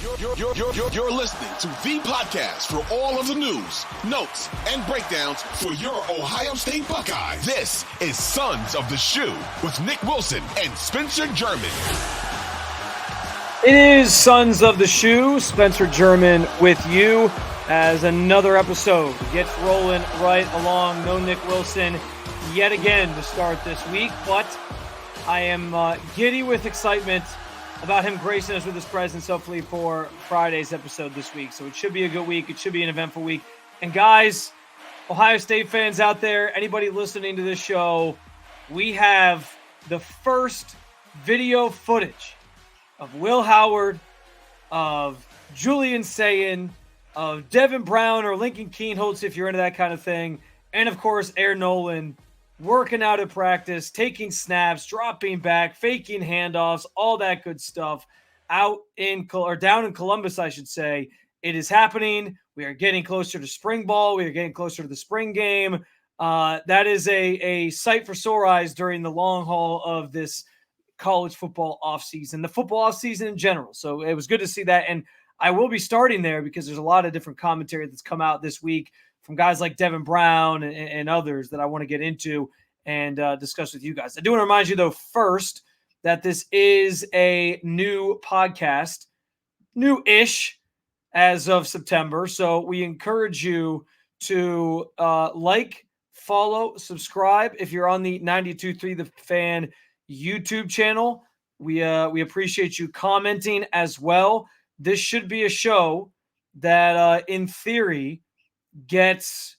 You're listening to the podcast for all of the news, notes, and breakdowns for your Ohio State Buckeyes. This is Sons of the Shoe with Nick Wilson and Spencer German. It is Sons of the Shoe, Spencer German with you as another episode gets rolling right along. No Nick Wilson yet again to start this week, but I am giddy with excitement about him gracing us with his presence, hopefully for Friday's episode this week. So it should be a good week. It should be an eventful week. And guys, Ohio State fans out there, anybody listening to this show, we have the first video footage of Will Howard, of Julian Sayin, of Devin Brown or Lincoln Kienholz, if you're into that kind of thing, and of course, Aaron Nolan working out at practice, taking snaps, dropping back, faking handoffs, all that good stuff down in Columbus, I should say. It is happening. We are getting closer to spring ball. We are getting closer to the spring game. That is a sight for sore eyes during the long haul of this college football offseason, the football offseason in general. So it was good to see that. And I will be starting there because there's a lot of different commentary that's come out this week from guys like Devin Brown and others that I want to get into and discuss with you guys. I do want to remind you, though, first, that this is a new podcast, new-ish as of September. So we encourage you to like, follow, subscribe if you're on the 92.3 The Fan YouTube channel. We appreciate you commenting as well. This should be a show that, in theory, gets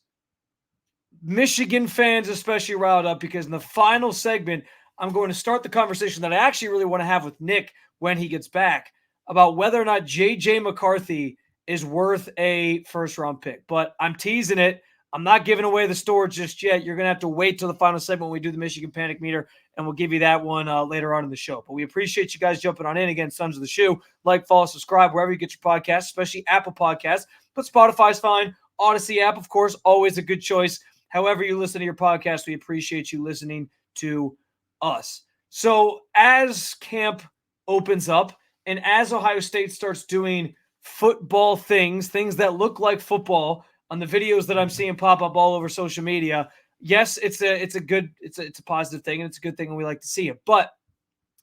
Michigan fans especially riled up, because in the final segment, I'm going to start the conversation that I actually really want to have with Nick when he gets back about whether or not J.J. McCarthy is worth a first-round pick. But I'm teasing it. I'm not giving away the store just yet. You're going to have to wait till the final segment when we do the Michigan Panic Meter, and we'll give you that one later on in the show. But we appreciate you guys jumping on in. Again, Sons of the Shoe. Like, follow, subscribe wherever you get your podcasts, especially Apple Podcasts. But Spotify's fine. Odyssey app, of course, always a good choice. However you listen to your podcast, we appreciate you listening to us. So as camp opens up and as Ohio State starts doing football things that look like football on the videos that I'm seeing pop up all over social media, yes, it's a positive thing, and it's a good thing, and we like to see it. But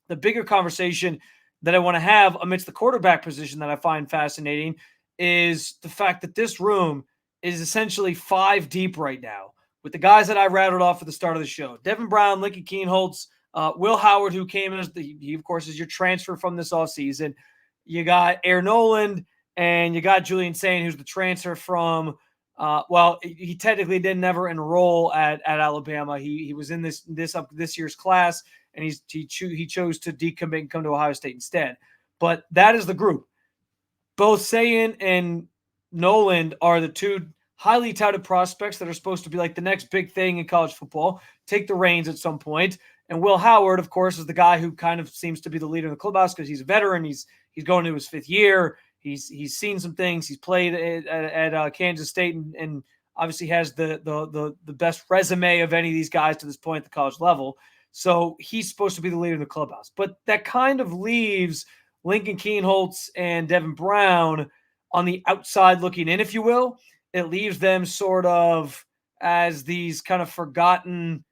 the bigger conversation that I want to have amidst the quarterback position that I find fascinating is the fact that this room is essentially 5 deep right now with the guys that I rattled off at the start of the show. Devin Brown, Lincoln Kienholz, Will Howard, who came in as he, of course, is your transfer from this offseason. You got Aaron Nolan, and you got Julian Sayin, who's the transfer from he technically didn't never enroll at Alabama. He was in this year's class, and he chose to decommit and come to Ohio State instead. But that is the group. Both Sayin and Nolan are the two highly touted prospects that are supposed to be like the next big thing in college football, take the reins at some point. And Will Howard, of course, is the guy who kind of seems to be the leader in the clubhouse because he's a veteran. He's going to his 5th year. He's seen some things. He's played at Kansas State and obviously has the best resume of any of these guys to this point at the college level. So he's supposed to be the leader in the clubhouse. But that kind of leaves Lincoln Kienholz and Devin Brown on the outside looking in, if you will. It leaves them sort of as these kind of forgotten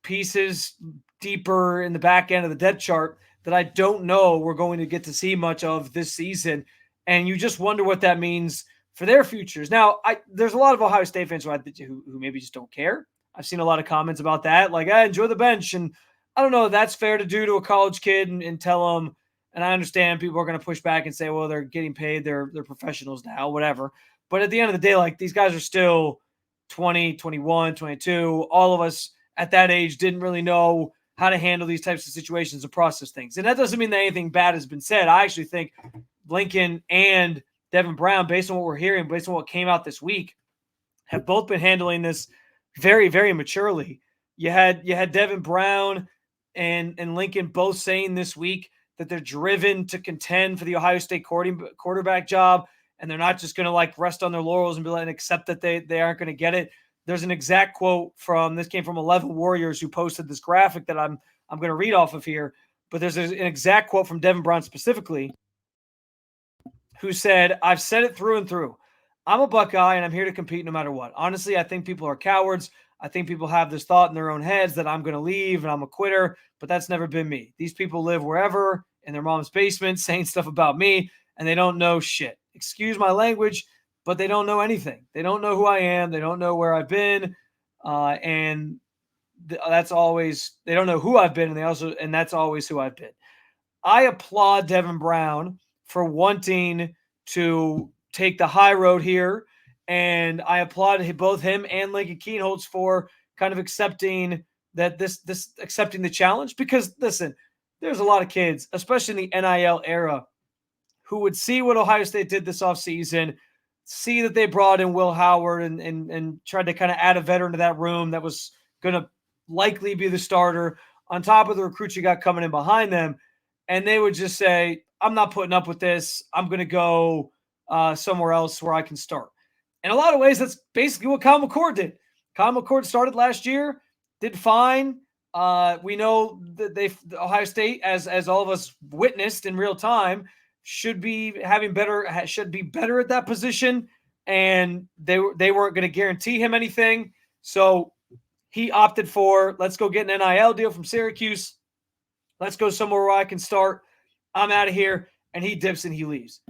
pieces deeper in the back end of the depth chart that I don't know we're going to get to see much of this season. And you just wonder what that means for their futures. Now, there's a lot of Ohio State fans who maybe just don't care. I've seen a lot of comments about that, like, enjoy the bench. And I don't know if that's fair to do to a college kid and tell them. And I understand people are going to push back and say, well, they're getting paid. They're professionals now, whatever. But at the end of the day, like, these guys are still 20, 21, 22. All of us at that age didn't really know how to handle these types of situations and process things. And that doesn't mean that anything bad has been said. I actually think Lincoln and Devin Brown, based on what we're hearing, based on what came out this week, have both been handling this very, very maturely. You had Devin Brown and Lincoln both saying this week that they're driven to contend for the Ohio State quarterback job, and they're not just going to like rest on their laurels and accept that they aren't going to get it. There's an exact quote came from 11 Warriors, who posted this graphic that I'm going to read off of here. But there's an exact quote from Devin Brown specifically who said, I've said it through and through. I'm a Buckeye and I'm here to compete no matter what. Honestly, I think people are cowards. I think people have this thought in their own heads that I'm going to leave and I'm a quitter, but that's never been me. These people live wherever in their mom's basement saying stuff about me and they don't know shit. Excuse my language, but they don't know anything. They don't know who I am. They don't know where I've been. And that's always, they don't know who I've been. And that's always who I've been. I applaud Devin Brown for wanting to take the high road here. And I applaud both him and Lincoln Kienholz for kind of accepting that accepting the challenge, because listen, there's a lot of kids, especially in the NIL era, who would see what Ohio State did this offseason, see that they brought in Will Howard and tried to kind of add a veteran to that room that was going to likely be the starter on top of the recruits you got coming in behind them. And they would just say, I'm not putting up with this. I'm going to go somewhere else where I can start. In a lot of ways, that's basically what Kyle McCord did. Kyle McCord started last year, did fine. We know that Ohio State, as all of us witnessed in real time, should be better at that position, and they weren't going to guarantee him anything. So he opted for, let's go get an NIL deal from Syracuse. Let's go somewhere where I can start. I'm out of here. And he dips and he leaves.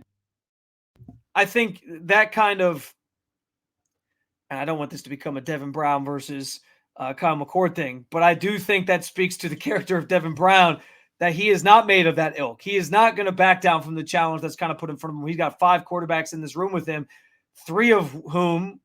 I think that kind of, and I don't want this to become a Devin Brown versus Kyle McCord thing, but I do think that speaks to the character of Devin Brown, that he is not made of that ilk. He is not going to back down from the challenge that's kind of put in front of him. He's got 5 quarterbacks in this room with him, 3 of whom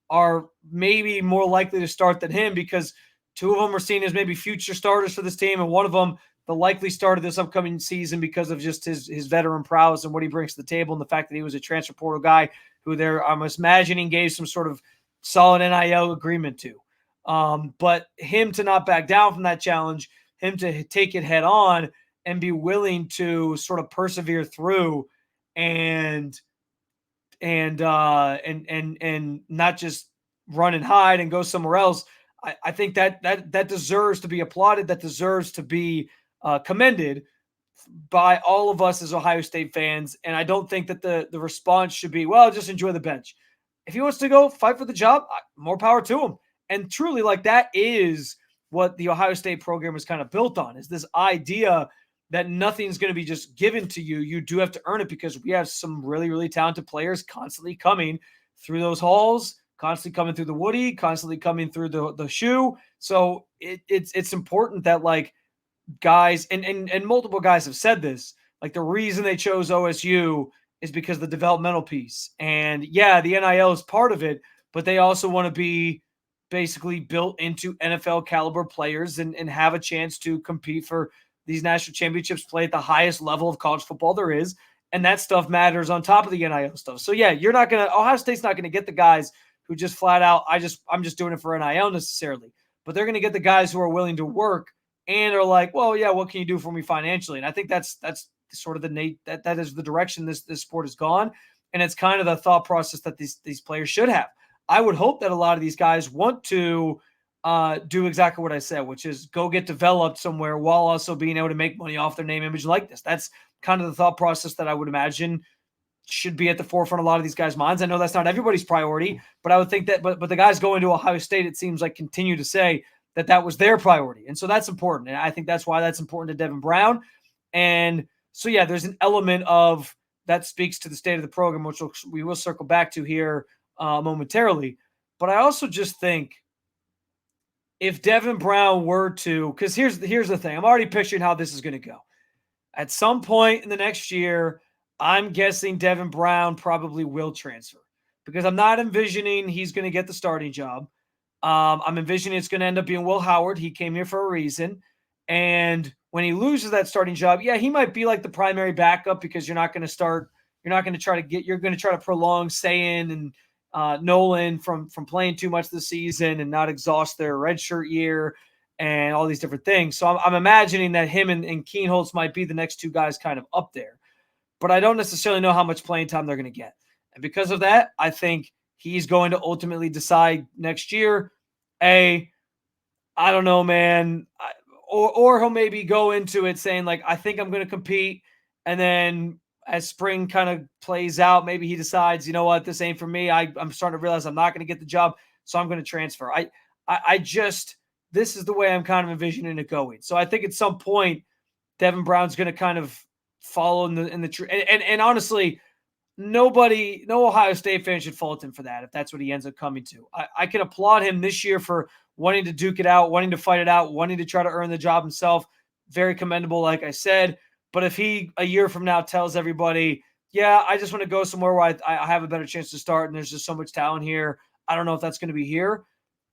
are maybe more likely to start than him, because 2 of them are seen as maybe future starters for this team, and one of them the likely start of this upcoming season because of just his veteran prowess and what he brings to the table, and the fact that he was a transfer portal guy who I'm imagining gave some sort of solid NIL agreement to. But him to not back down from that challenge, him to take it head on and be willing to sort of persevere through and not just run and hide and go somewhere else. I think that deserves to be applauded. That deserves to be commended by all of us as Ohio State fans. And I don't think that the response should be, well, just enjoy the bench. If he wants to go fight for the job, more power to him. And truly, like, that is what the Ohio State program is kind of built on, is this idea that nothing's going to be just given to you. You do have to earn it, because we have some really, really talented players constantly coming through those halls, constantly coming through the Woody, constantly coming through the shoe. So it's important that, like, guys, and multiple guys have said this, like, the reason they chose OSU is because of the developmental piece. And yeah, the NIL is part of it, but they also want to be basically built into NFL caliber players and have a chance to compete for these national championships, play at the highest level of college football there is. And that stuff matters on top of the NIL stuff. So yeah, Ohio State's not going to get the guys who just flat out, I'm just doing it for NIL necessarily, but they're going to get the guys who are willing to work and are like, well, yeah, what can you do for me financially? And I think that's sort of that is the direction this sport has gone. And it's kind of the thought process that these players should have. I would hope that a lot of these guys want to do exactly what I said, which is go get developed somewhere while also being able to make money off their name, image, likeness. That's kind of the thought process that I would imagine should be at the forefront of a lot of these guys' minds. I know that's not everybody's priority, but I would think that, but the guys going to Ohio State, it seems like, continue to say that was their priority. And so that's important. And I think that's why that's important to Devin Brown. And so, yeah, there's an element of that speaks to the state of the program, which we will circle back to here momentarily. But I also just think if Devin Brown were to, because here's the thing, I'm already picturing how this is going to go. At some point in the next year, I'm guessing Devin Brown probably will transfer, because I'm not envisioning he's going to get the starting job. I'm envisioning it's going to end up being Will Howard. He came here for a reason. And when he loses that starting job, yeah, he might be like the primary backup, because you're going to try to prolong Sayin and Nolan from playing too much this season and not exhaust their redshirt year and all these different things. So I'm imagining that him and Kienholz might be the next 2 guys kind of up there. But I don't necessarily know how much playing time they're going to get. And because of that, I think he's going to ultimately decide next year, I don't know, man. Or he'll maybe go into it saying, like, I think I'm going to compete. And then as spring kind of plays out, maybe he decides, you know what, this ain't for me. I'm starting to realize I'm not going to get the job, so I'm going to transfer. I just, this is the way I'm kind of envisioning it going. So I think at some point, Devin Brown's going to kind of follow in the and honestly, no Ohio State fan should fault him for that if that's what he ends up coming to. I can applaud him this year for wanting to duke it out, wanting to fight it out, wanting to try to earn the job himself. Very commendable, like I said. But if he, a year from now, tells everybody, yeah, I just want to go somewhere where I have a better chance to start and there's just so much talent here, I don't know if that's going to be here.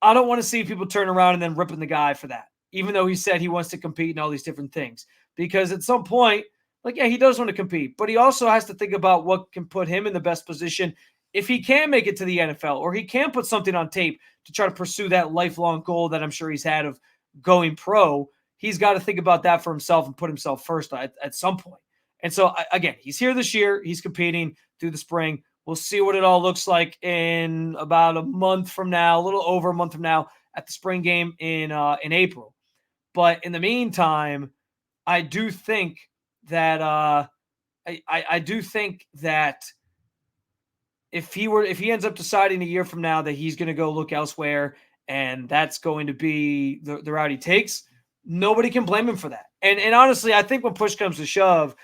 I don't want to see people turn around and then ripping the guy for that, even though he said he wants to compete and all these different things. Because at some point, like, yeah, he does want to compete, but he also has to think about what can put him in the best position if he can make it to the NFL or he can put something on tape to try to pursue that lifelong goal that I'm sure he's had of going pro. He's got to think about that for himself and put himself first at some point. And so, again, he's here this year. He's competing through the spring. We'll see what it all looks like in about a month from now, a little over a month from now at the spring game in April. But in the meantime, I do think that I do think that if he ends up deciding a year from now that he's going to go look elsewhere and that's going to be the route he takes, nobody can blame him for that. And honestly, I think when push comes to shove,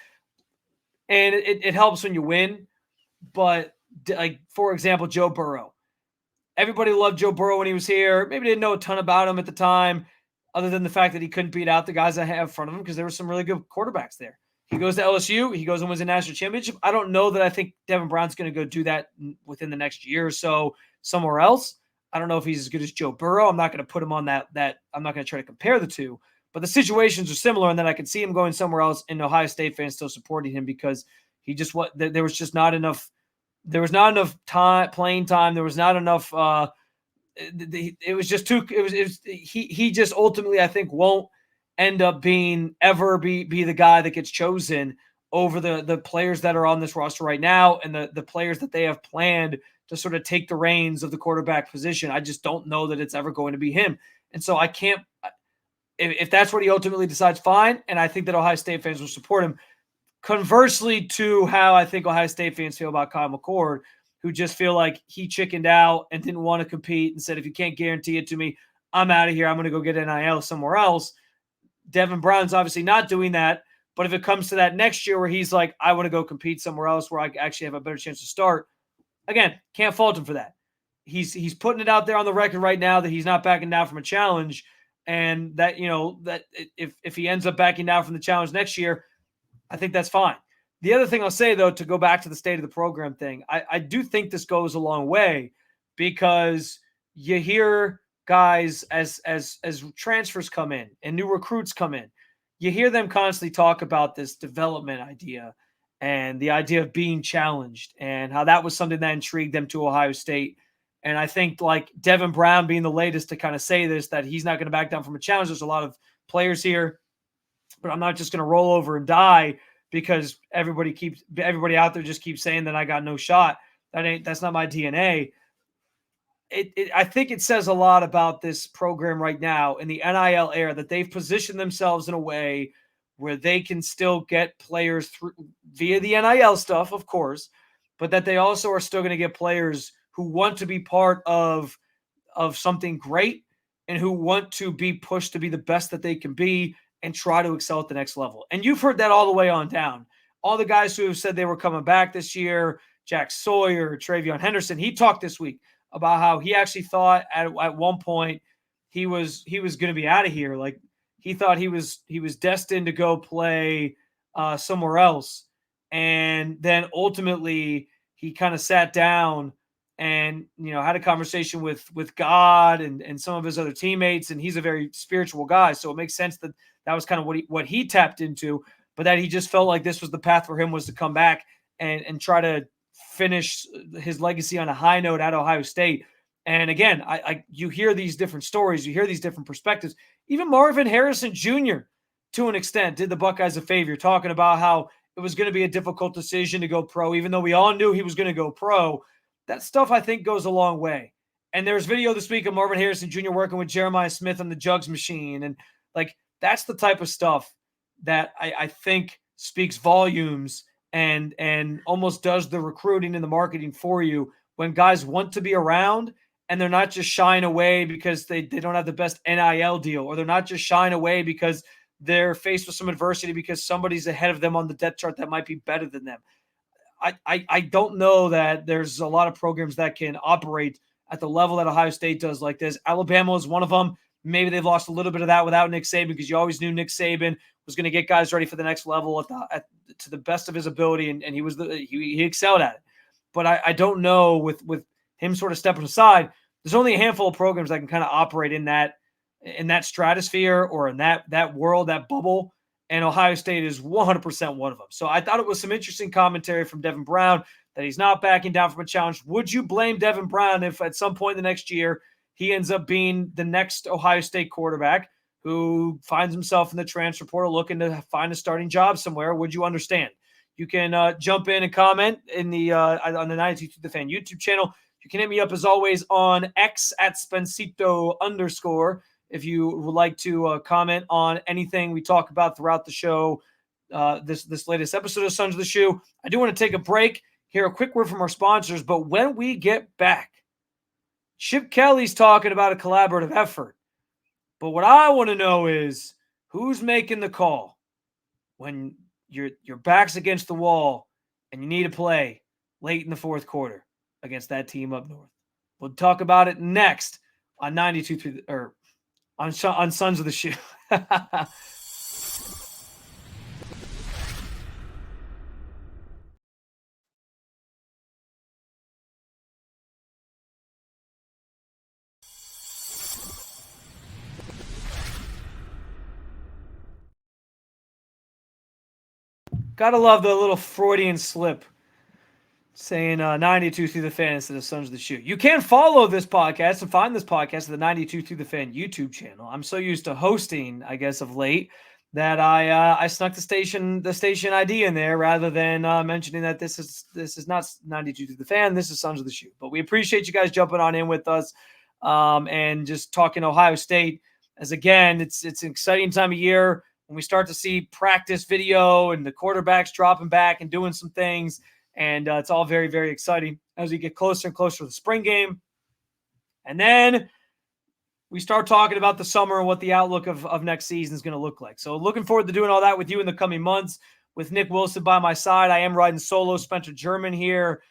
and it helps when you win, but like, for example, Joe Burrow. Everybody loved Joe Burrow when he was here. Maybe didn't know a ton about him at the time, other than the fact that he couldn't beat out the guys that have in front of him because there were some really good quarterbacks there. He goes to LSU. He goes and wins a national championship. I don't know that I think Devin Brown's going to go do that within the next year or so somewhere else. I don't know if he's as good as Joe Burrow. I'm not going to put him on that. I'm not going to try to compare the two. But the situations are similar, and then I can see him going somewhere else, and Ohio State fans still supporting him because he just there was just not enough. There was not enough time, playing time. There was not enough. It was just too. It was. He just ultimately, I think, won't end up being be the guy that gets chosen over the players that are on this roster right now and the players that they have planned to sort of take the reins of the quarterback position. I just don't know that it's ever going to be him, and so I can't. If that's what he ultimately decides, fine. And I think that Ohio State fans will support him. Conversely to how I think Ohio State fans feel about Kyle McCord, who just feel like he chickened out and didn't want to compete and said, if you can't guarantee it to me, I'm out of here. I'm going to go get NIL somewhere else. Devin Brown's obviously not doing that. But if it comes to that next year where he's like, I want to go compete somewhere else where I actually have a better chance to start, again, can't fault him for that. He's putting it out there on the record right now that he's not backing down from a challenge. And that, that if he ends up backing down from the challenge next year, I think that's fine. The other thing I'll say, though, to go back to the state of the program thing, I do think this goes a long way because you hear guys as transfers come in and new recruits come in, you hear them constantly talk about this development idea and the idea of being challenged and how that was something that intrigued them to Ohio State. And I think like Devin Brown being the latest to kind of say this, that he's not going to back down from a challenge. There's a lot of players here, but I'm not just going to roll over and die because everybody out there just keeps saying that I got no shot. That's not my DNA. I think it says a lot about this program right now in the NIL era that they've positioned themselves in a way where they can still get players through via the NIL stuff, of course, but that they also are still going to get players who want to be part of something great and who want to be pushed to be the best that they can be and try to excel at the next level. And you've heard that all the way on down. All the guys who have said they were coming back this year, Jack Sawyer, Travion Henderson, he talked this week about how he actually thought at one point he was going to be out of here. Like he thought he was destined to go play somewhere else. And then ultimately he kind of sat down and, had a conversation with God and some of his other teammates. And he's a very spiritual guy. So it makes sense that was kind of what he tapped into, but that he just felt like this was the path for him, was to come back and try to finish his legacy on a high note at Ohio State. And again, you hear these different stories, you hear these different perspectives. Even Marvin Harrison Jr., to an extent, did the Buckeyes a favor, talking about how it was going to be a difficult decision to go pro, even though we all knew he was going to go pro. That stuff, I think, goes a long way. And there's video this week of Marvin Harrison Jr. working with Jeremiah Smith on the jugs machine. And like, that's the type of stuff that I think speaks volumes and almost does the recruiting and the marketing for you when guys want to be around and they're not just shying away because they don't have the best NIL deal, or they're not just shying away because they're faced with some adversity because somebody's ahead of them on the depth chart that might be better than them. I don't know that there's a lot of programs that can operate at the level that Ohio State does like this. Alabama is one of them. Maybe they've lost a little bit of that without Nick Saban, because you always knew Nick Saban was going to get guys ready for the next level to the best of his ability, and he excelled at it. But I don't know, with him sort of stepping aside, there's only a handful of programs that can kind of operate in that stratosphere, or in that world, that bubble. And Ohio State is 100% one of them. So I thought it was some interesting commentary from Devin Brown that he's not backing down from a challenge. Would you blame Devin Brown if at some point in the next year he ends up being the next Ohio State quarterback who finds himself in the transfer portal looking to find a starting job somewhere? Would you understand? You can jump in and comment in the on the 92 The Fan YouTube channel. You can hit me up, as always, on X at Spencito_. If you would like to comment on anything we talk about throughout the show, this latest episode of Sons of the Shoe. I do want to take a break, hear a quick word from our sponsors, but when we get back, Chip Kelly's talking about a collaborative effort. But what I want to know is, who's making the call when your back's against the wall and you need to play late in the fourth quarter against that team up north? We'll talk about it next on 92.3 or on Sons of the Shoe. Gotta love the little Freudian slip saying 92 Through the Fan instead of Sons of the Shoe. You can follow this podcast and find this podcast at the 92 Through the Fan YouTube channel. I'm so used to hosting, I guess, of late, that I snuck the station ID in there rather than mentioning that this is not 92 Through the Fan. This is Sons of the Shoe. But we appreciate you guys jumping on in with us and just talking Ohio State. As again, it's an exciting time of year when we start to see practice video and the quarterbacks dropping back and doing some things. And it's all very, very exciting as we get closer and closer to the spring game. And then we start talking about the summer and what the outlook of next season is going to look like. So looking forward to doing all that with you in the coming months. With Nick Wilson by my side, I am riding solo. Spencer German here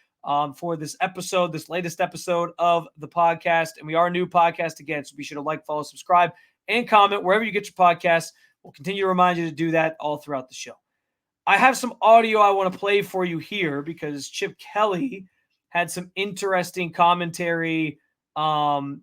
for this episode, this latest episode of the podcast. And we are a new podcast again, so be sure to like, follow, subscribe, and comment wherever you get your podcasts. We'll continue to remind you to do that all throughout the show. I have some audio I want to play for you here because Chip Kelly had some interesting commentary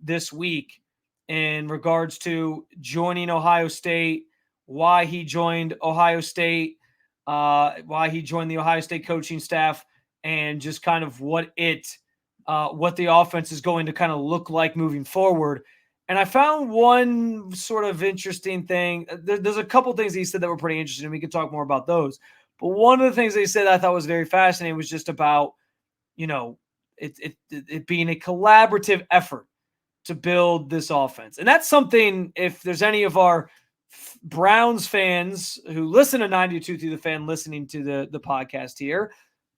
this week in regards to joining Ohio State, why he joined Ohio State, why he joined the Ohio State coaching staff, and just kind of what the offense is going to kind of look like moving forward. And I found one sort of interesting thing. There's a couple things he said that were pretty interesting, and we could talk more about those. But one of the things they said I thought was very fascinating was just about, it being a collaborative effort to build this offense. And that's something, if there's any of our Browns fans who listen to 92 Through the Fan listening to the podcast here,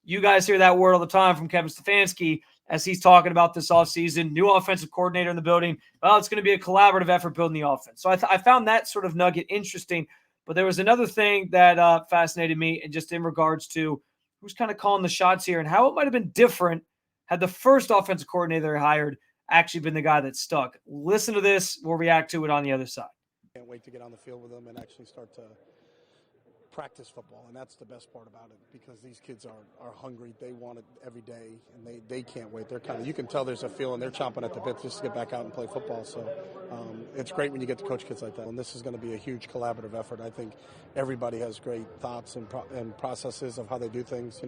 you guys hear that word all the time from Kevin Stefanski as he's talking about this offseason, new offensive coordinator in the building. Well, it's going to be a collaborative effort building the offense. So I found that sort of nugget interesting. But there was another thing that fascinated me, and just in regards to who's kind of calling the shots here and how it might have been different had the first offensive coordinator hired actually been the guy that stuck. Listen to this. We'll react to it on the other side. Can't wait to get on the field with them and actually start to practice football, and that's the best part about it, because these kids are hungry. They want it every day, and they can't wait. They're kind of, you can tell there's a feeling they're chomping at the bit just to get back out and play football. So it's great when you get to coach kids like that, and this is going to be a huge collaborative effort. I think everybody has great thoughts and processes of how they do things.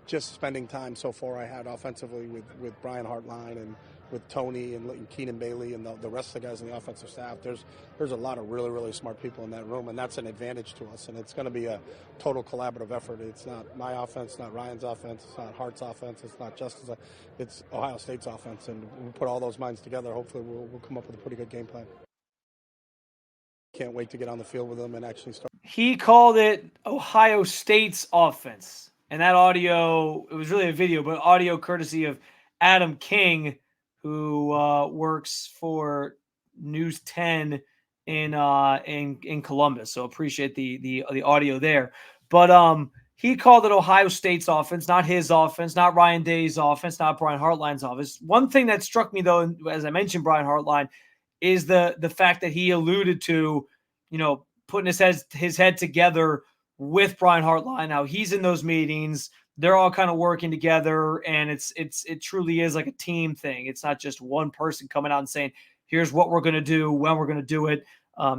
Just spending time so far I had offensively with Brian Hartline and with Tony and Keenan Bailey and the rest of the guys in the offensive staff. There's a lot of really, really smart people in that room, and that's an advantage to us. And it's going to be a total collaborative effort. It's not my offense, not Ryan's offense, it's not Hart's offense, it's not Justin's. It's Ohio State's offense, and we put all those minds together. Hopefully, we'll come up with a pretty good game plan. Can't wait to get on the field with them and actually start. He called it Ohio State's offense. And that audio, it was really a video, but audio courtesy of Adam King, who works for News 10 in Columbus. So appreciate the audio there. But he called it Ohio State's offense, not his offense, not Ryan Day's offense, not Brian Hartline's offense. One thing that struck me, though, as I mentioned Brian Hartline, is the fact that he alluded to, putting his head together with Brian Hartline. Now he's in those meetings. They're all kind of working together, and it truly is like a team thing. It's not just one person coming out and saying, here's what we're going to do, when we're going to do it.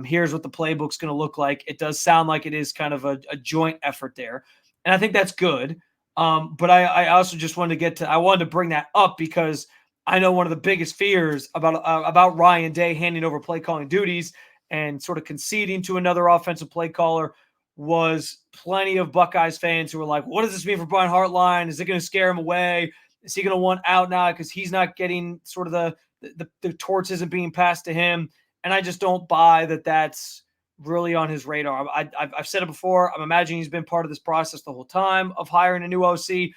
Here's what the playbook's going to look like. It does sound like it is kind of a joint effort there. And I think that's good. But I also just wanted to bring that up because I know one of the biggest fears about Ryan Day handing over play calling duties and sort of conceding to another offensive play caller was plenty of Buckeyes fans who were like, what does this mean for Brian Hartline? Is it going to scare him away? Is he going to want out now because he's not getting sort of the torch isn't being passed to him? And I just don't buy that that's really on his radar. I've said it before. I'm imagining he's been part of this process the whole time of hiring a new OC.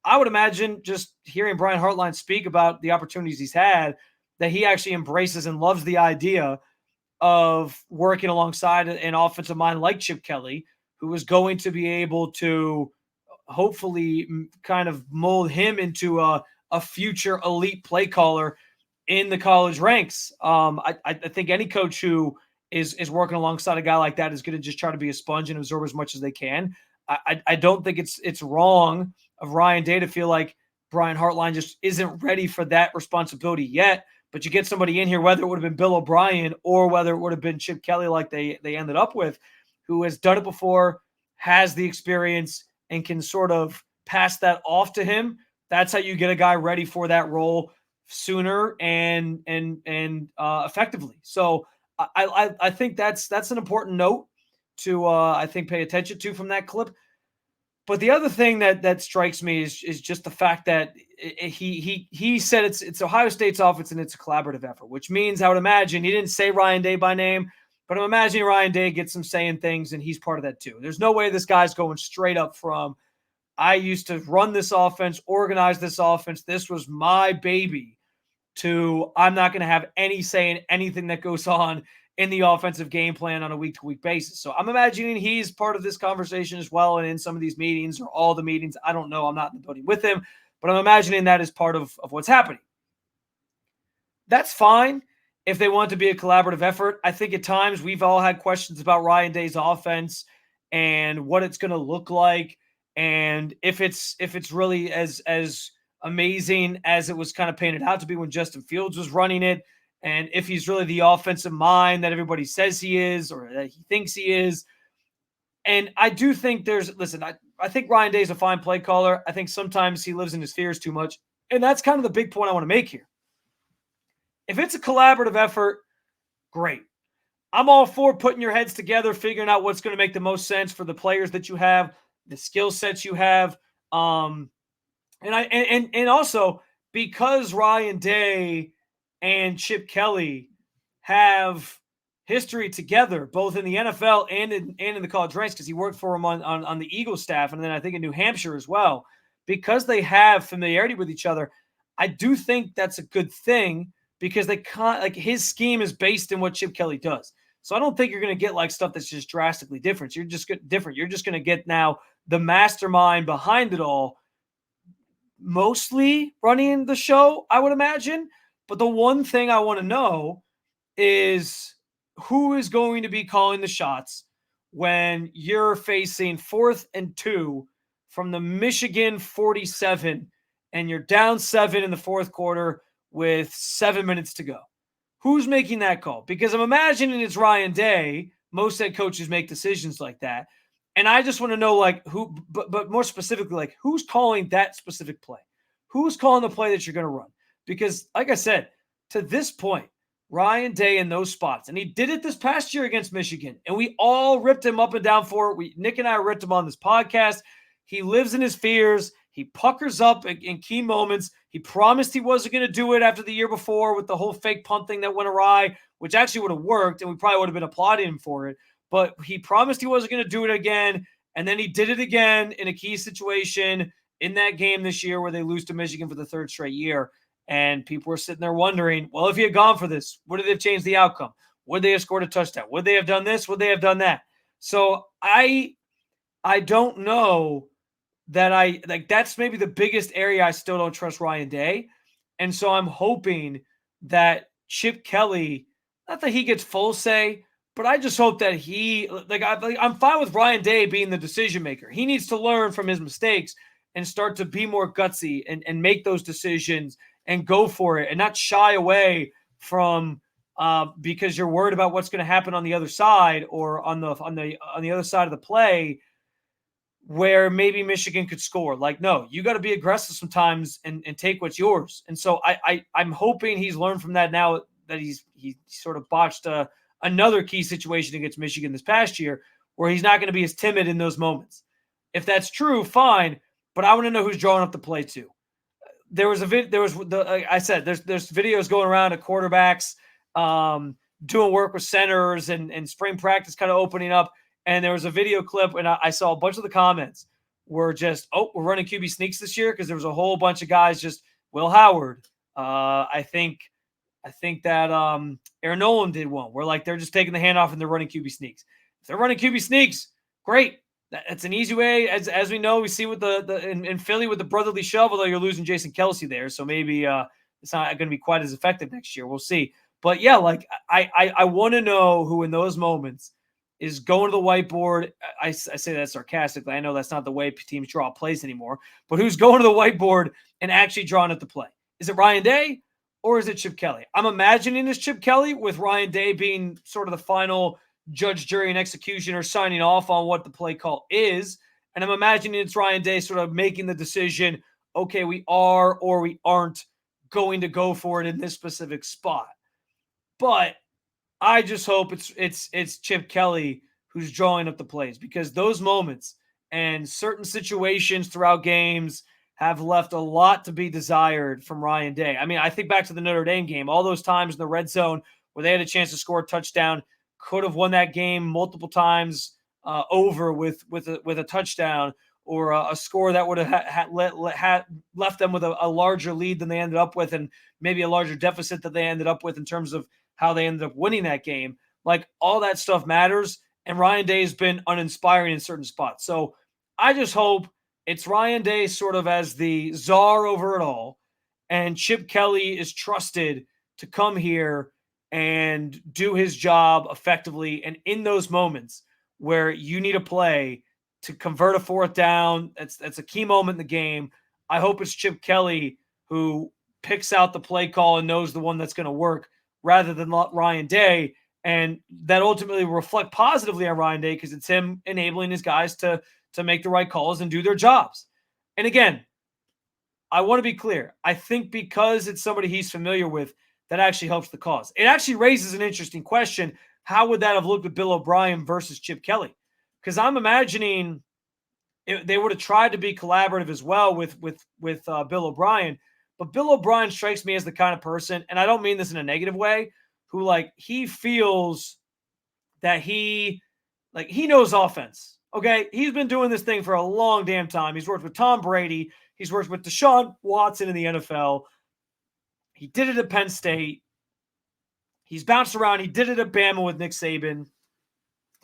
I would imagine just hearing Brian Hartline speak about the opportunities he's had, that he actually embraces and loves the idea of working alongside an offensive mind like Chip Kelly, who is going to be able to hopefully kind of mold him into a future elite play caller in the college ranks. I think any coach who is working alongside a guy like that is going to just try to be a sponge and absorb as much as they can. I don't think it's wrong of Ryan Day to feel like Brian Hartline just isn't ready for that responsibility yet. But you get somebody in here, whether it would have been Bill O'Brien or whether it would have been Chip Kelly like they ended up with, who has done it before, has the experience, and can sort of pass that off to him. That's how you get a guy ready for that role sooner and effectively. So I think that's an important note to I think pay attention to from that clip. But the other thing that strikes me is just the fact that he said it's Ohio State's offense and it's a collaborative effort, which means I would imagine he didn't say Ryan Day by name, but I'm imagining Ryan Day gets him saying things and he's part of that too. There's no way this guy's going straight up from, I used to run this offense, organize this offense, this was my baby, to I'm not going to have any say in anything that goes on in the offensive game plan on a week-to-week basis. So I'm imagining he's part of this conversation as well, and in some of these meetings or all the meetings. I don't know. I'm not in the building with him, but I'm imagining that is part of what's happening. That's fine if they want to be a collaborative effort. I think at times we've all had questions about Ryan Day's offense and what it's going to look like, and if it's really as amazing as it was kind of painted out to be when Justin Fields was running it. And if he's really the offensive mind that everybody says he is or that he thinks he is. And I do think I think Ryan Day is a fine play caller. I think sometimes he lives in his fears too much. And that's kind of the big point I want to make here. If it's a collaborative effort, great. I'm all for putting your heads together, figuring out what's going to make the most sense for the players that you have, the skill sets you have. And also because Ryan Day and Chip Kelly have history together, both in the NFL and in the college ranks, because he worked for him on the Eagles staff, and then I think in New Hampshire as well. Because they have familiarity with each other, I do think that's a good thing because his scheme is based in what Chip Kelly does. So I don't think you're going to get like stuff that's just drastically different. You're just going to get now the mastermind behind it all, mostly running the show, I would imagine. But the one thing I want to know is who is going to be calling the shots when you're facing 4th and 2 from the Michigan 47 and you're down 7 in the fourth quarter with 7 minutes to go. Who's making that call? Because I'm imagining it's Ryan Day. Most head coaches make decisions like that. And I just want to know who, but more specifically, who's calling that specific play? Who's calling the play that you're going to run? Because, like I said, to this point, Ryan Day in those spots, and he did it this past year against Michigan, and we all ripped him up and down for it. Nick and I ripped him on this podcast. He lives in his fears. He puckers up in key moments. He promised he wasn't going to do it after the year before with the whole fake punt thing that went awry, which actually would have worked, and we probably would have been applauding him for it. But he promised he wasn't going to do it again, And then he did it again in a key situation in that game this year where they lose to Michigan for the third straight year. And people were sitting there wondering, well, if he had gone for this, would it have changed the outcome? Would they have scored a touchdown? Would they have done this? Would they have done that? So I don't know that that's maybe the biggest area I still don't trust Ryan Day. And so I'm hoping that Chip Kelly, not that he gets full say, but I just hope that I'm fine with Ryan Day being the decision maker. He needs to learn from his mistakes and start to be more gutsy and make those decisions and go for it and not shy away from because you're worried about what's going to happen on the other side or on the other side of the play where maybe Michigan could score. Like, no, you got to be aggressive sometimes and take what's yours. And so I'm hoping he's learned from that now that he sort of botched another key situation against Michigan this past year where he's not going to be as timid in those moments. If that's true, fine, but I want to know who's drawing up the play too. There's videos going around of quarterbacks doing work with centers and spring practice kind of opening up. And there was a video clip, and I saw a bunch of the comments were just, we're running QB sneaks this year because there was a whole bunch of guys just, Will Howard. I think that Aaron Nolan did one where like they're just taking the handoff and they're running QB sneaks. If they're running QB sneaks, great. That's an easy way. As we know, we see with in Philly with the brotherly shove, although you're losing Jason Kelsey there. So maybe it's not going to be quite as effective next year. We'll see. But yeah, like I want to know who in those moments is going to the whiteboard. I say that sarcastically. I know that's not the way teams draw plays anymore, but who's going to the whiteboard and actually drawing at the play? Is it Ryan Day or is it Chip Kelly? I'm imagining it's Chip Kelly with Ryan Day being sort of the final judge, jury, and executioner signing off on what the play call is. And I'm imagining it's Ryan Day sort of making the decision, okay, we are or we aren't going to go for it in this specific spot. But I just hope it's Chip Kelly who's drawing up the plays because those moments and certain situations throughout games have left a lot to be desired from Ryan Day. I mean, I think back to the Notre Dame game, all those times in the red zone where they had a chance to score a touchdown, could have won that game multiple times over with a touchdown or a score that would have left them with a larger lead than they ended up with and maybe a larger deficit that they ended up with in terms of how they ended up winning that game. Like all that stuff matters. And Ryan Day has been uninspiring in certain spots. So I just hope it's Ryan Day sort of as the czar over it all. And Chip Kelly is trusted to come here and do his job effectively. And in those moments where you need a play to convert a fourth down, that's a key moment in the game. I hope it's Chip Kelly who picks out the play call and knows the one that's going to work rather than Ryan Day. And that ultimately will reflect positively on Ryan Day because it's him enabling his guys to make the right calls and do their jobs. And again, I want to be clear. I think because it's somebody he's familiar with, that actually helps the cause. It actually raises an interesting question. How would that have looked with Bill O'Brien versus Chip Kelly? Because I'm imagining they would have tried to be collaborative as well with Bill O'Brien. But Bill O'Brien strikes me as the kind of person, and I don't mean this in a negative way, who like he feels that he knows offense. Okay, he's been doing this thing for a long damn time. He's worked with Tom Brady. He's worked with Deshaun Watson in the NFL. He did it at Penn State. He's bounced around. He did it at Bama with Nick Saban.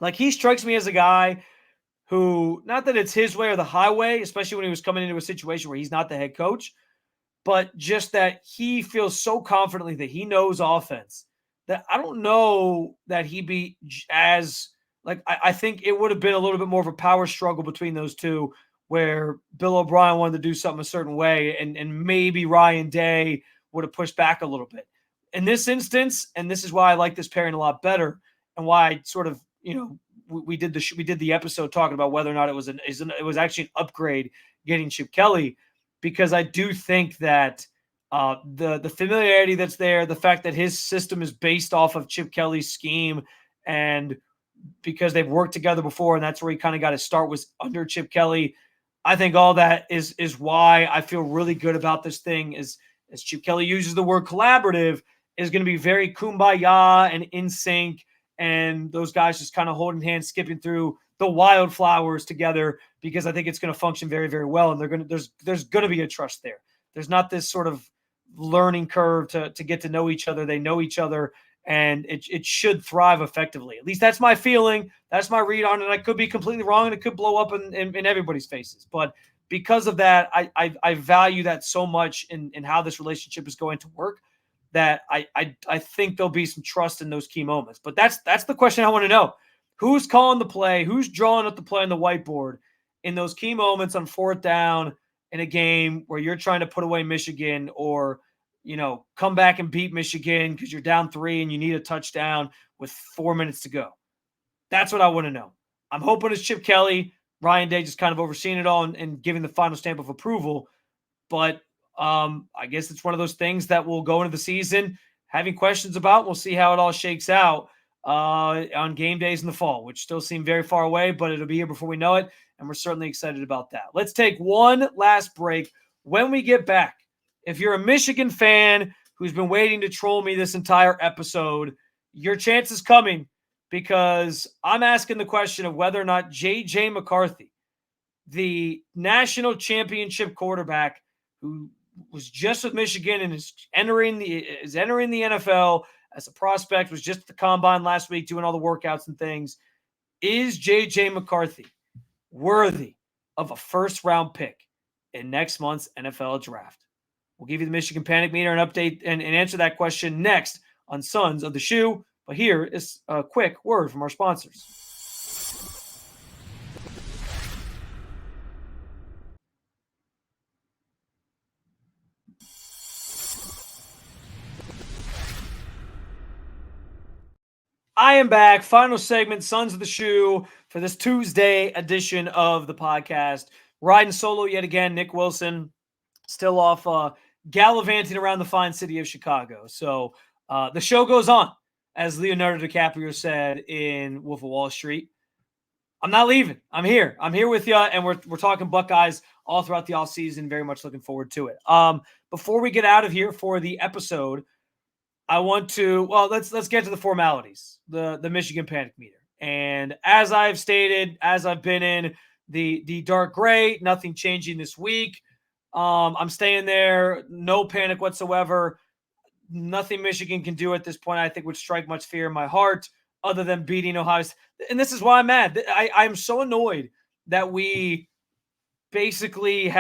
Like he strikes me as a guy who, not that it's his way or the highway, especially when he was coming into a situation where he's not the head coach, but just that he feels so confidently that he knows offense that I don't know that he'd be as like, I think it would have been a little bit more of a power struggle between those two where Bill O'Brien wanted to do something a certain way and maybe Ryan Day would have pushed back a little bit. In this instance, and this is why I like this pairing a lot better and why I sort of, we did the episode talking about whether or not it was actually an upgrade getting Chip Kelly, because I do think that the familiarity that's there, the fact that his system is based off of Chip Kelly's scheme, and because they've worked together before, and that's where he kind of got his start was under Chip Kelly. I think all that is why I feel really good about this thing. Is as Chip Kelly uses the word collaborative, is going to be very kumbaya and in sync, and those guys just kind of holding hands, skipping through the wildflowers together, because I think it's going to function very, very well. And there's going to be a trust there. There's not this sort of learning curve to get to know each other. They know each other, and it should thrive effectively. At least that's my feeling. That's my read on it. I could be completely wrong, and it could blow up in everybody's faces. But because of that, I value that so much in how this relationship is going to work, that I think there'll be some trust in those key moments. But that's the question I want to know. Who's calling the play? Who's drawing up the play on the whiteboard in those key moments on fourth down in a game where you're trying to put away Michigan, or, come back and beat Michigan because you're down 3 and you need a touchdown with 4 minutes to go? That's what I want to know. I'm hoping it's Chip Kelly. Ryan Day just kind of overseeing it all and giving the final stamp of approval. But I guess it's one of those things that we'll go into the season having questions about. We'll see how it all shakes out on game days in the fall, which still seem very far away, but it'll be here before we know it, and we're certainly excited about that. Let's take one last break. When we get back, if you're a Michigan fan who's been waiting to troll me this entire episode, your chance is coming, because I'm asking the question of whether or not J.J. McCarthy, the national championship quarterback who was just with Michigan and is entering the NFL as a prospect, was just at the combine last week doing all the workouts and things, is J.J. McCarthy worthy of a first-round pick in next month's NFL draft? We'll give you the Michigan Panic Meter and update and answer that question next on Sons of the Shoe. But here is a quick word from our sponsors. I am back. Final segment, Sons of the Shoe, for this Tuesday edition of the podcast. Riding solo yet again, Nick Wilson, still off gallivanting around the fine city of Chicago. So the show goes on, as Leonardo DiCaprio said in Wolf of Wall Street. I'm not leaving. I'm here. I'm here with you, and we're talking Buckeyes all throughout the offseason. Very much looking forward to it. Before we get out of here for the episode, I want to, let's get to the formalities, the Michigan Panic Meter. And as I've stated, as I've been in the dark gray, nothing changing this week. I'm staying there. No panic whatsoever. Nothing Michigan can do at this point, I think, would strike much fear in my heart, other than beating Ohio State. And this is why I'm mad. I'm so annoyed that we basically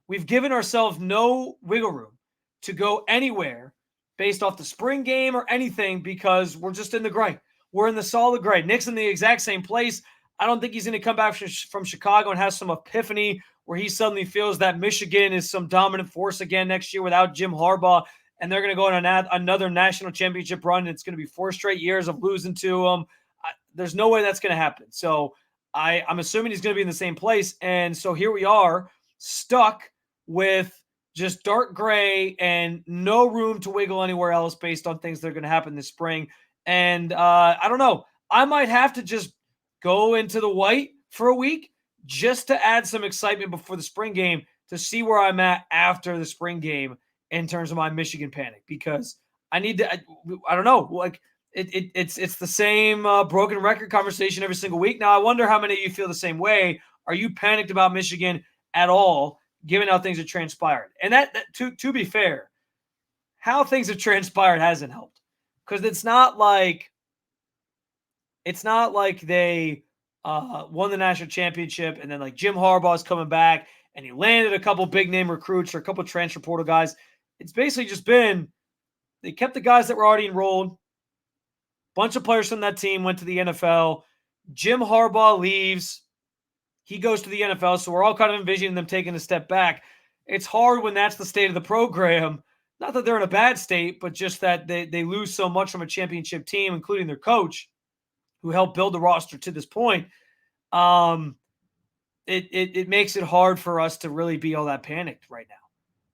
we've given ourselves no wiggle room to go anywhere based off the spring game or anything, because we're just in the gray. We're in the solid gray. Nick's in the exact same place. I don't think he's going to come back from Chicago and have some epiphany where he suddenly feels that Michigan is some dominant force again next year without Jim Harbaugh, and they're going to go on another national championship run, and it's going to be 4 straight years of losing to them. There's no way that's going to happen. So I'm assuming he's going to be in the same place. And so here we are, stuck with just dark gray and no room to wiggle anywhere else based on things that are going to happen this spring. And I don't know. I might have to just go into the white for a week just to add some excitement before the spring game, to see where I'm at after the spring game in terms of my Michigan panic, because I need to, I don't know, like it's the same broken record conversation every single week. Now, I wonder how many of you feel the same way. Are you panicked about Michigan at all, given how things have transpired? And that to be fair, how things have transpired hasn't helped, because it's not like they won the national championship and then like Jim Harbaugh is coming back and he landed a couple big name recruits or a couple transfer portal guys. It's basically just been, they kept the guys that were already enrolled. Bunch of players from that team went to the NFL. Jim Harbaugh leaves. He goes to the NFL. So we're all kind of envisioning them taking a step back. It's hard when that's the state of the program. Not that they're in a bad state, but just that they lose so much from a championship team, including their coach, who helped build the roster to this point. It makes it hard for us to really be all that panicked right now.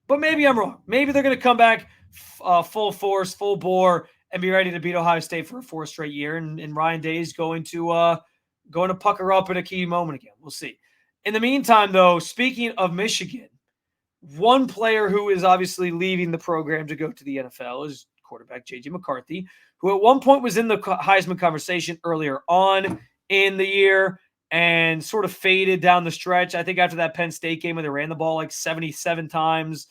But maybe I'm wrong. Maybe they're going to come back full force, full bore, and be ready to beat Ohio State for a 4th straight year. And Ryan Day is going to pucker up at a key moment again. We'll see. In the meantime, though, speaking of Michigan, one player who is obviously leaving the program to go to the NFL is quarterback J.J. McCarthy, who at one point was in the Heisman conversation earlier on in the year. and sort of faded down the stretch. I think after that Penn State game where they ran the ball like 77 times,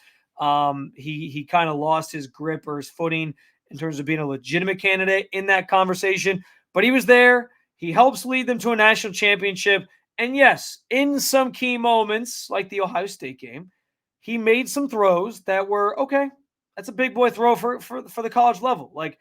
he kind of lost his grip or his footing in terms of being a legitimate candidate in that conversation. But he was there. He helps lead them to a national championship. And yes, in some key moments, like the Ohio State game, he made some throws that were, okay, that's a big boy throw for the college level. Like,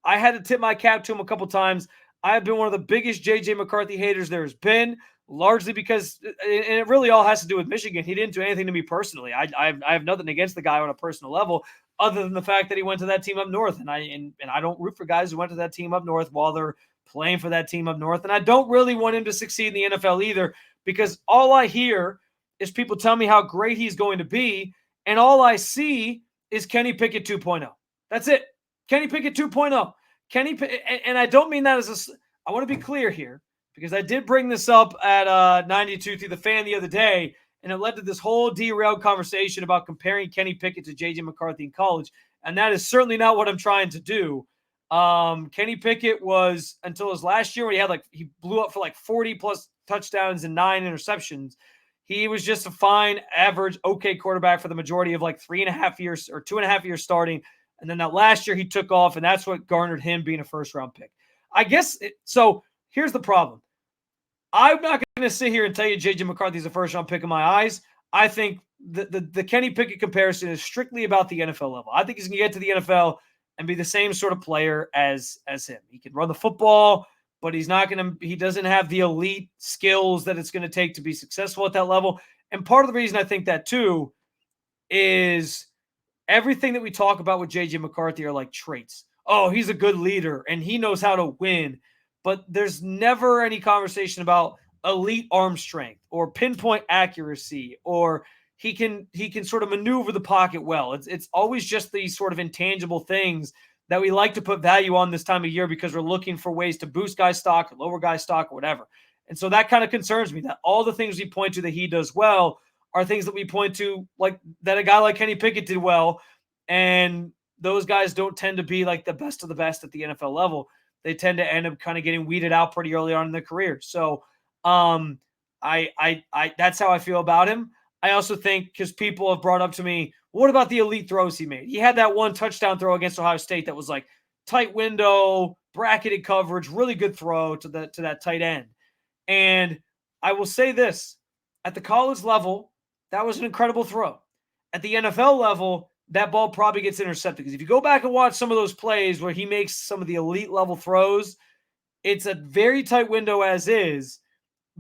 I had to tip my cap to him a couple times. I have been one of the biggest J.J. McCarthy haters there has been, largely because, and it really all has to do with Michigan. He didn't do anything to me personally. I have nothing against the guy on a personal level, other than the fact that he went to that team up north. And I don't root for guys who went to that team up north while they're playing for that team up north. And I don't really want him to succeed in the NFL either, because all I hear is people tell me how great he's going to be, and all I see is Kenny Pickett 2.0. That's it. Kenny Pickett 2.0. And I don't mean that as I want to be clear here, because I did bring this up at 92 through the fan the other day, and it led to this whole derailed conversation about comparing Kenny Pickett to J.J. McCarthy in college, and that is certainly not what I'm trying to do. Kenny Pickett was, until his last year when he blew up for like 40 plus touchdowns and 9 interceptions, he was just a fine, average, okay quarterback for the majority of like 3.5 years or 2.5 years starting. And then that last year he took off, and that's what garnered him being a first-round pick. I guess so here's the problem. I'm not going to sit here and tell you J.J. McCarthy's a first-round pick in my eyes. I think the Kenny Pickett comparison is strictly about the NFL level. I think he's going to get to the NFL and be the same sort of player as him. He can run the football, but he doesn't have the elite skills that it's going to take to be successful at that level. And part of the reason I think that too is everything that we talk about with J.J. McCarthy are like traits. Oh, he's a good leader and he knows how to win. But there's never any conversation about elite arm strength or pinpoint accuracy, or he can sort of maneuver the pocket well. It's always just these sort of intangible things that we like to put value on this time of year because we're looking for ways to boost guys' stock or lower guys' stock or whatever. And so that kind of concerns me, that all the things we point to that he does well are things that we point to, like that a guy like Kenny Pickett did well. And those guys don't tend to be like the best of the best at the NFL level. They tend to end up kind of getting weeded out pretty early on in their career. So I that's how I feel about him. I also think, because people have brought up to me, what about the elite throws he made? He had that one touchdown throw against Ohio State that was like tight window, bracketed coverage, really good throw to that tight end. And I will say this, at the college level, that was an incredible throw. At the NFL level, that ball probably gets intercepted, because if you go back and watch some of those plays where he makes some of the elite level throws, it's a very tight window as is.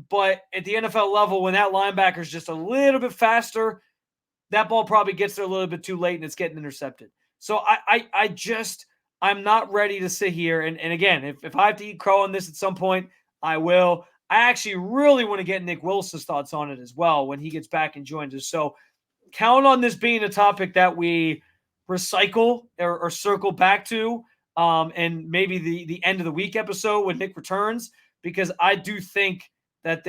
But at the NFL level, when that linebacker is just a little bit faster, that ball probably gets there a little bit too late and it's getting intercepted. So I'm not ready to sit here. And again, if I have to eat crow on this at some point, I will. I actually really want to get Nick Wilson's thoughts on it as well when he gets back and joins us. So count on this being a topic that we recycle or circle back to, and maybe the end of the week episode when Nick returns, because I do think that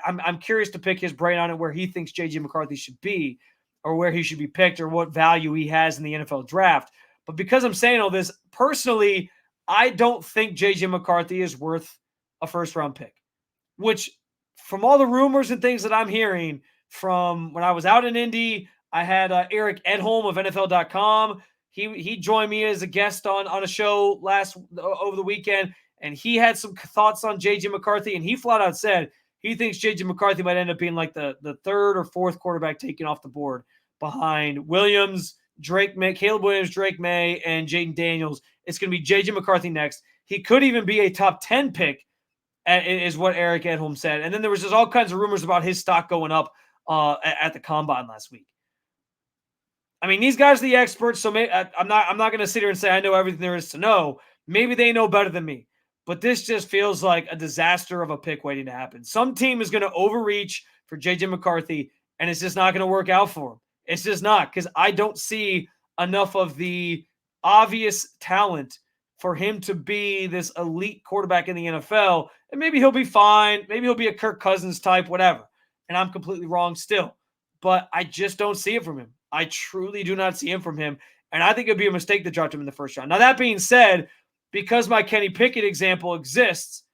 I'm curious to pick his brain on it, where he thinks J.J. McCarthy should be, or where he should be picked, or what value he has in the NFL draft. But because I'm saying all this, personally, I don't think J.J. McCarthy is worth a first-round pick, which, from all the rumors and things that I'm hearing from when I was out in Indy, I had Eric Edholm of NFL.com. He joined me as a guest on a show over the weekend, and he had some thoughts on J.J. McCarthy, and he flat out said he thinks J.J. McCarthy might end up being like the third or fourth quarterback taken off the board behind Williams, Caleb Williams, Drake May, and Jaden Daniels. It's going to be J.J. McCarthy next. He could even be a top 10 pick, is what Eric Edholm said. And then there was just all kinds of rumors about his stock going up at the combine last week. I mean, these guys are the experts, so I'm not going to sit here and say I know everything there is to know. Maybe they know better than me. But this just feels like a disaster of a pick waiting to happen. Some team is going to overreach for J.J. McCarthy, and it's just not going to work out for him. It's just not, because I don't see enough of the obvious talent for him to be this elite quarterback in the NFL. And maybe he'll be fine. Maybe he'll be a Kirk Cousins type, whatever. And I'm completely wrong still. But I just don't see it from him. I truly do not see him from him. And I think it'd be a mistake to draft him in the first round. Now, that being said, because my Kenny Pickett example exists,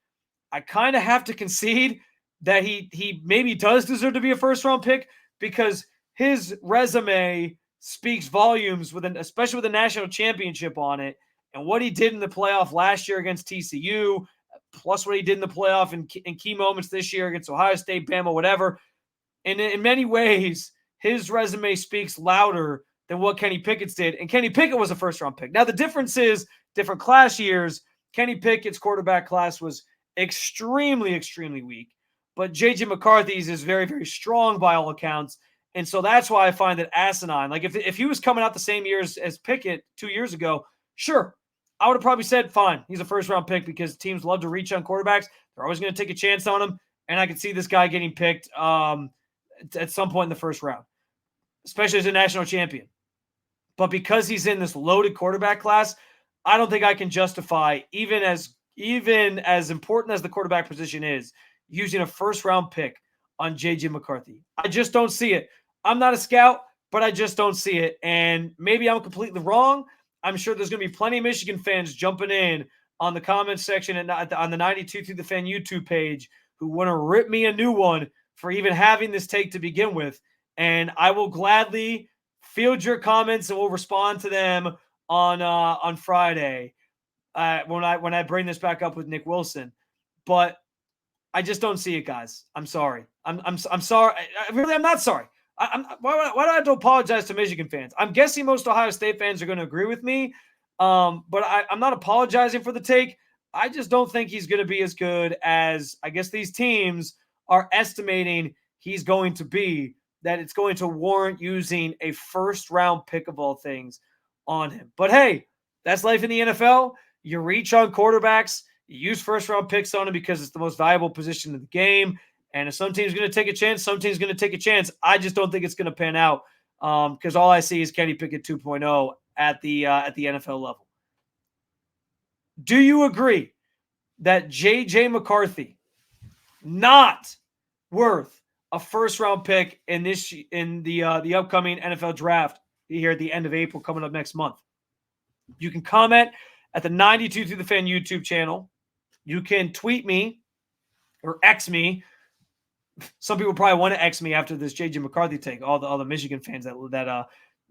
I kind of have to concede that he maybe does deserve to be a first-round pick because his resume speaks volumes, especially with a national championship on it, and what he did in the playoff last year against TCU, plus what he did in the playoff in key moments this year against Ohio State, Bama, whatever. And in many ways, his resume speaks louder than what Kenny Pickett's did. And Kenny Pickett was a first-round pick. Now, the difference is different class years. Kenny Pickett's quarterback class was extremely, extremely weak. But J.J. McCarthy's is very, very strong by all accounts. And so that's why I find it asinine. Like, if he was coming out the same year as Pickett 2 years ago, sure, I would have probably said, fine, he's a first-round pick because teams love to reach on quarterbacks. They're always going to take a chance on him. And I could see this guy getting picked at some point in the first round, especially as a national champion. But because he's in this loaded quarterback class, I don't think I can justify, even as important as the quarterback position is, using a first-round pick on J.J. McCarthy. I just don't see it. I'm not a scout, but I just don't see it. And maybe I'm completely wrong. I'm sure there's going to be plenty of Michigan fans jumping in on the comments section and on the 92 Through the Fan YouTube page who want to rip me a new one for even having this take to begin with. And I will gladly field your comments and we'll respond to them on Friday when I bring this back up with Nick Wilson. But I just don't see it, guys. I'm sorry. I'm sorry. I'm not sorry. Why do I have to apologize to Michigan fans? I'm guessing most Ohio State fans are going to agree with me. But I'm not apologizing for the take. I just don't think he's going to be as good as I guess these teams are estimating he's going to be, that it's going to warrant using a first-round pick of all things on him. But hey, that's life in the NFL. You reach on quarterbacks. You use first-round picks on them because it's the most valuable position in the game. And if some team's going to take a chance, some team's going to take a chance. I just don't think it's going to pan out because all I see is Kenny Pickett 2.0 at the NFL level. Do you agree that J.J. McCarthy not worth a first-round pick in the upcoming NFL draft here at the end of April coming up next month? You can comment at the 92 Through the Fan YouTube channel. You can tweet me or X me. Some people probably want to X me after this J.J. McCarthy take, all the Michigan fans that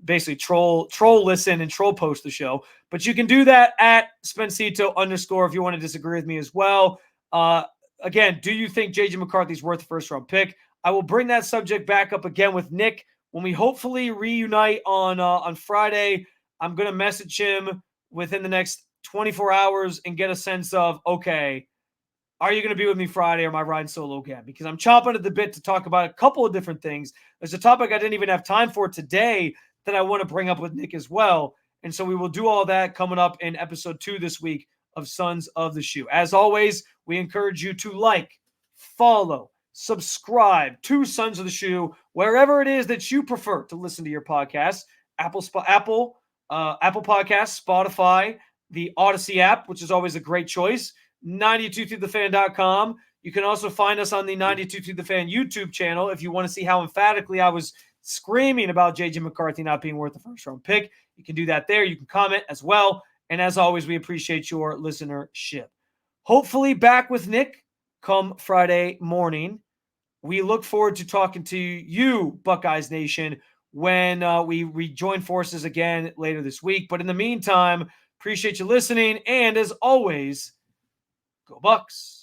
basically troll listen and troll post the show. But you can do that at Spencito _ if you want to disagree with me as well. Again, do you think J.J. McCarthy's worth a first-round pick? I will bring that subject back up again with Nick when we hopefully reunite on Friday. I'm going to message him within the next 24 hours and get a sense of, okay, are you going to be with me Friday or am I riding solo again? Because I'm chomping at the bit to talk about a couple of different things. There's a topic I didn't even have time for today that I want to bring up with Nick as well. And so we will do all that coming up in episode 2 this week of Sons of the Shoe. As always, we encourage you to like, follow, subscribe to Sons of the Shoe, wherever it is that you prefer to listen to your podcast. Apple Podcasts, Spotify, the Odyssey app, which is always a great choice, 92throughthefan.com. You can also find us on the 92 Through the Fan YouTube channel if you want to see how emphatically I was screaming about J.J. McCarthy not being worth a first-round pick. You can do that there. You can comment as well. And as always, we appreciate your listenership. Hopefully back with Nick come Friday morning. We look forward to talking to you, Buckeyes Nation, when we rejoin forces again later this week. But in the meantime, appreciate you listening. And as always, go Bucks.